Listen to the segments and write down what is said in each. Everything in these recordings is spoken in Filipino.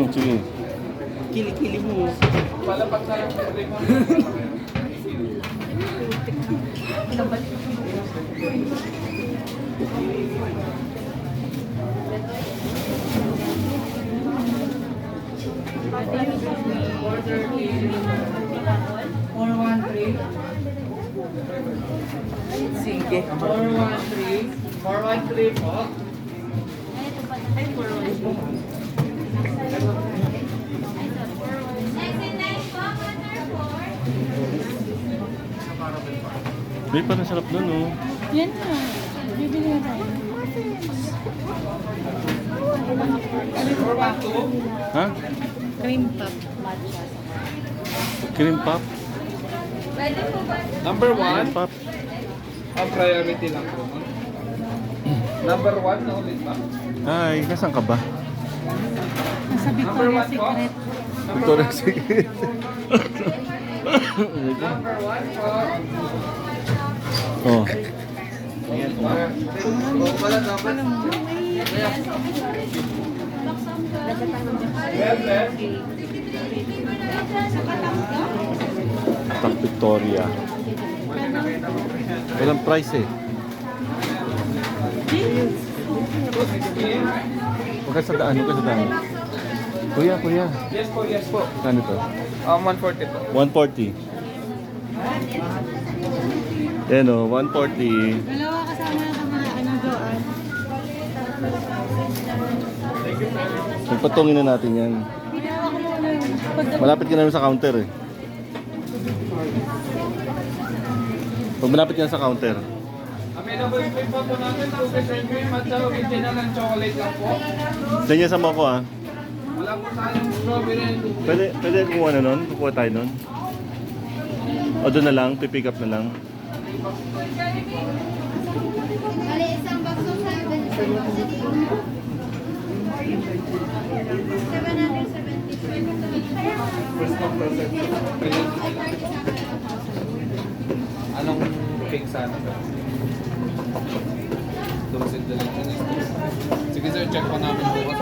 Sige. Kili-kili mo. Palapag na lang. Sige. 413. 413 po. May parang sarap nun, oh. Yan na. Bibili na tayo. Ha? Cream puff. Cream puff? Number Cream 1. puff? Ang priority lang po. Number 1 na ulit ba? Ay, nasaan ka ba? Nasa Number Victoria's 1 po. Secret. Victoria's Secret. Number 1 po. Oh. Wala dapat. Top Victoria. Walang price eh. Huwag ka sa daan, huwag ka sa daan. Kuya, kuya. Yes po, yes po. Ano to? 140 po. 140. Yan o, 140. Dalawa kasama na mga ano doon. Pagpatungin na natin yan. Ginawa ko muna yung Malapit ka naman sa counter eh. Pag malapit ka na sa counter. Available cream po natin. 2 piece and cream at original and chocolate lang po. Sanya sa mo ko ah. Wala po tayong strawberry and blueberry. Pwede kumuha na nun? Kukuha tayo nun? O doon na lang? Pipick up na lang? Bali, isang box of 770. Anong cake sana ba? Dosin na lang. Sige sir, check pa namin bukas.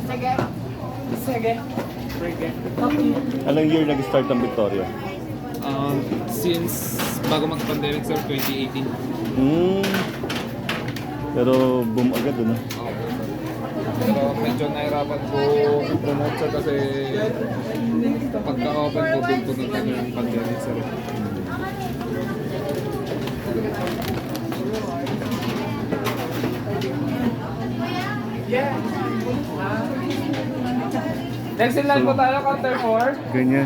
Sige. Sige. Anong year nag-start ang Victoria? Since bago mag-pandemic sir, 2018. Pero boom agad doon ah. Pero medyo nahirapan po promote siya kasi pagka-open po din po ng kanyang pandemic sir. Next in line po tayo, counter 4. Ganyan.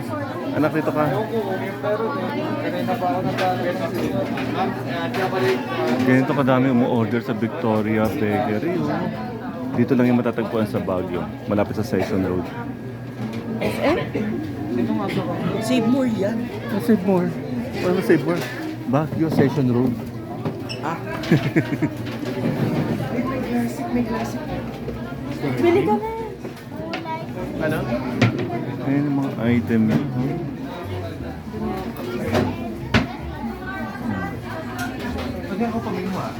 Anak, dito ka. Ayoko, pero kanina pa ako Ganito kadami umu-order sa Victoria Bakery. Oh. Dito lang yung matatagpuan sa Baguio. Malapit sa Session Road. SM? Save more yan. Save more. Ano save more? Baguio Session Road. Ah. May classic. Bili ka na. Ano? Ayan yung mga item yun. Oh. Pwede ako pamilwa.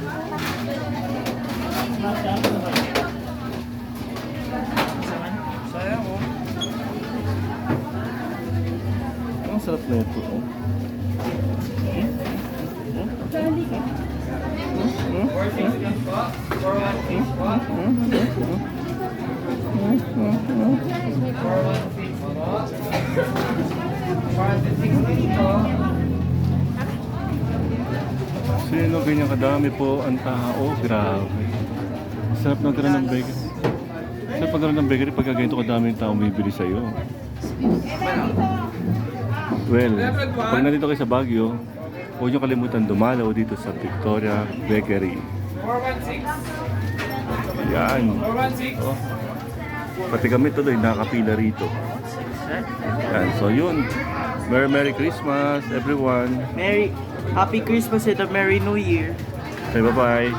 Sayang mo. Ang sarap na ito. Oh. Dali ka. 460 lang po. 416 po. 416 po. Sino ganyan kadami po ang tao? Grabe. Sarap ng gano'n ng bakery. Sarap ng gano'n ng bakery pagka ganito kadami yung tao bibili sa'yo. Well, pag nandito kayo sa Baguio, huwag niyo kalimutan dumalaw dito sa Victoria Bakery. 416. Yan. 416. Oh. Pati kami tuloy nakapila rito. Yan, so yun. Merry Christmas everyone. Happy Christmas and a Merry New Year. Okay, bye-bye.